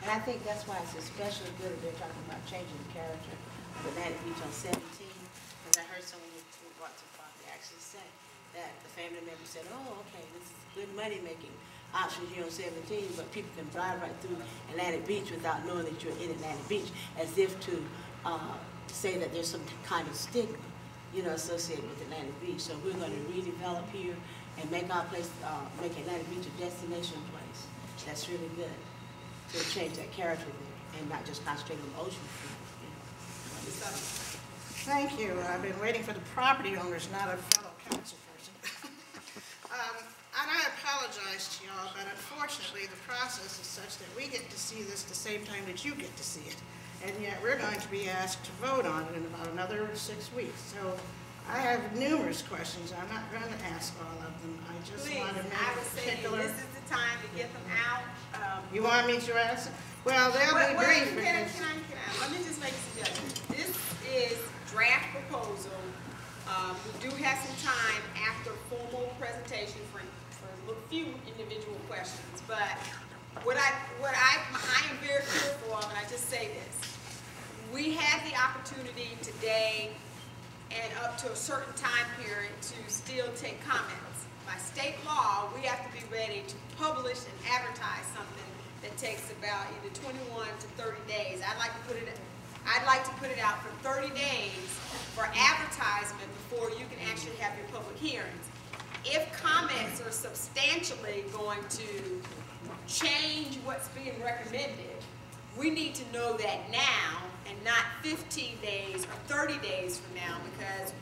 And I think that's why it's especially good if they're talking about changing the character of Atlantic Beach on 17, because I heard someone who brought to property actually say that the family member said, oh, okay, this is good money-making options here on 17, but people can drive right through Atlantic Beach without knowing that you're in Atlantic Beach, as if to say that there's some kind of stigma, you know, associated with Atlantic Beach. So we're going to redevelop here and make our place, make Atlantic Beach a destination place. That's really good. To change that character there and not just concentrate on the ocean front, you know. Thank you. I've been waiting for the property owners, not a fellow council person. And I apologize to y'all, but unfortunately the process is such that we get to see this the same time that you get to see it. And yet we're going to be asked to vote on it in about another 6 weeks. So I have numerous questions. I'm not going to ask all of them. I just want to make I would say this is the time to get them out. You want me to answer? Well, they'll be brief. Can I? Let me just make a suggestion. This is draft proposal. We do have some time after formal presentation for a few individual questions. But what I am very fearful of, and I just say this, we have the opportunity today and up to a certain time period to still take comments. By state law, we have to be ready to publish and advertise something that takes about either 21 to 30 days. I'd like to put it out for 30 days for advertisement before you can actually have your public hearings. If comments are substantially going to change what's being recommended, we need to know that now and not 15 days or 30 days from now, because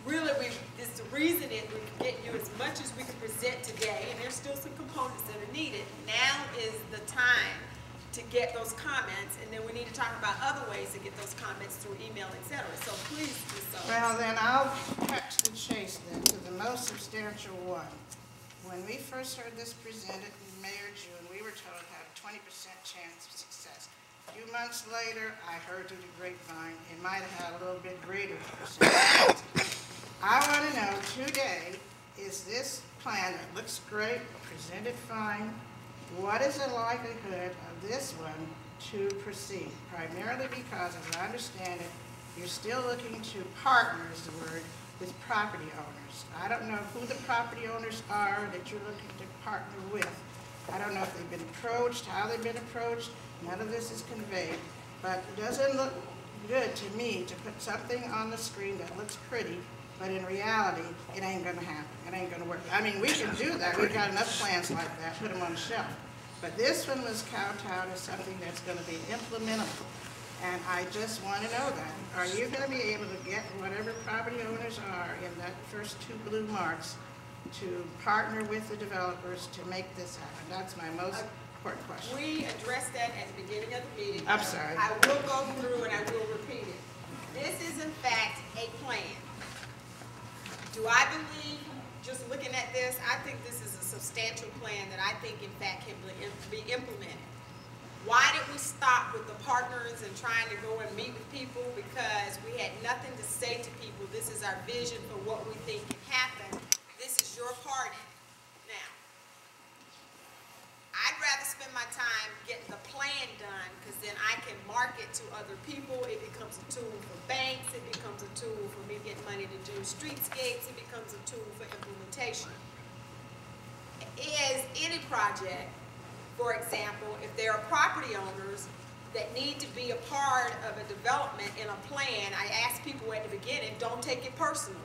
really this is the reason we can get you as much as we can present today, and there's still some components that are needed. Now is the time to get those comments, and then we need to talk about other ways to get those comments through email, etc. So please do so. Well, then I'll cut to the chase then to the most substantial one. When we first heard this presented in May or June, we were told to have a 20% chance of success. A few months later, I heard through the grapevine it might have had a little bit greater percentage. I want to know today, is this plan that looks great, presented fine, what is the likelihood of this one to proceed? Primarily because, as I understand it, you're still looking to partner, is the word, with property owners. I don't know who the property owners are that you're looking to partner with. I don't know if they've been approached, how they've been approached. None of this is conveyed. But it doesn't look good to me to put something on the screen that looks pretty, but in reality, it ain't going to happen. It ain't going to work. I mean, we can do that. We've got enough plans like that, put them on the shelf. But this one was kowtowed as something that's going to be implementable. And I just want to know that. Are you going to be able to get whatever property owners are in that first 2 blue marks to partner with the developers to make this happen? That's my most important question. We addressed that at the beginning of the meeting. I'm sorry. I will go through and I will repeat it. This is in fact a plan. Do I believe, just looking at this, I think this is a substantial plan that I think in fact can be implemented. Why did we stop with the partners and trying to go and meet with people? Because we had nothing to say to people. This is our vision for what we think can happen. This is your party. Now, I'd rather spend my time getting the plan done, because then I can market to other people. It becomes a tool for banks. It becomes a tool for me to get money to do streetscapes. It becomes a tool for implementation. Is any project, for example, if there are property owners that need to be a part of a development in a plan, I ask people at the beginning, don't take it personal.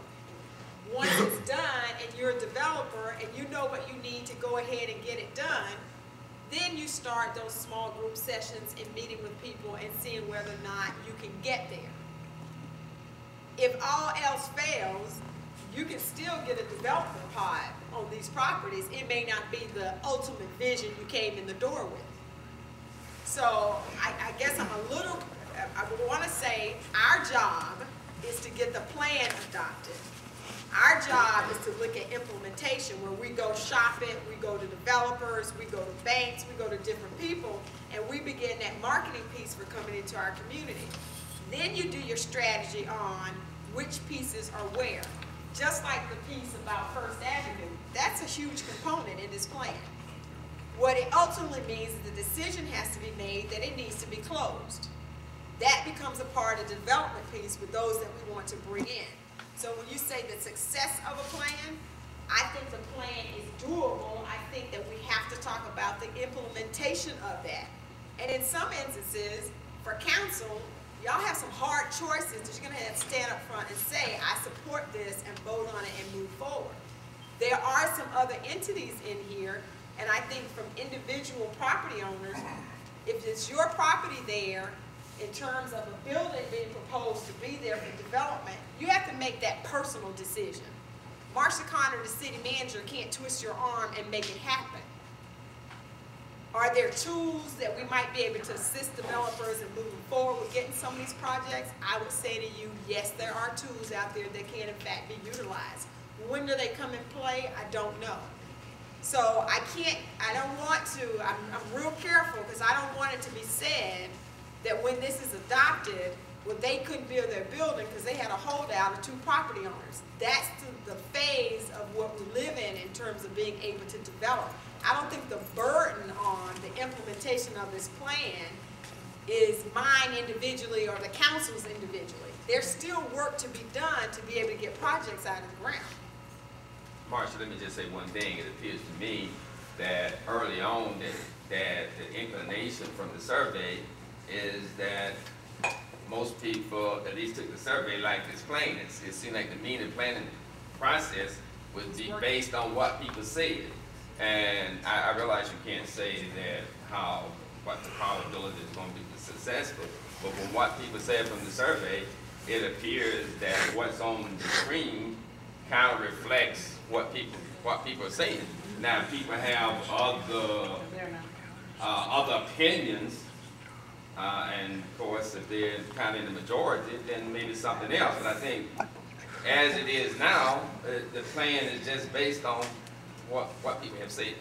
Once it's done and you're a developer and you know what you need to go ahead and get it done, then you start those small group sessions and meeting with people and seeing whether or not you can get there. If all else fails, you can still get a development pod on these properties. It may not be the ultimate vision you came in the door with. So I guess I would want to say our job is to get the plan adopted. Our job is to look at implementation, where we go shop it, we go to developers, we go to banks, we go to different people, and we begin that marketing piece for coming into our community. Then you do your strategy on which pieces are where. Just like the piece about First Avenue, that's a huge component in this plan. What it ultimately means is the decision has to be made that it needs to be closed. That becomes a part of the development piece with those that we want to bring in. So when you say the success of a plan, I think the plan is doable. I think that we have to talk about the implementation of that. And in some instances, for council, y'all have some hard choices that you're going to have to stand up front and say, I support this, and vote on it and move forward. There are some other entities in here, and I think from individual property owners, if it's your property there, in terms of a building being proposed to be there for development, you have to make that personal decision. Marsha Connor, the city manager, can't twist your arm and make it happen. Are there tools that we might be able to assist developers in moving forward with getting some of these projects? I would say to you, yes, there are tools out there that can in fact be utilized. When do they come in play? I don't know. So I don't want to, I'm real careful because I don't want it to be said that when this is adopted, well, they couldn't build their building because they had a holdout of 2 property owners. That's the phase of what we live in terms of being able to develop. I don't think the burden on the implementation of this plan is mine individually or the council's individually. There's still work to be done to be able to get projects out of the ground. Marsha, let me just say one thing. It appears to me that early on that the inclination from the survey is that most people, at least took the survey, like this plan. It seemed like the mean and planning process would be based on what people said. And I realize you can't say that what the probability is going to be successful, but from what people said from the survey, it appears that what's on the screen kind of reflects what people are saying. Now, people have other opinions, and of course, if they're kind of in the majority, then maybe something else. But I think, as it is now, the plan is just based on what people have said.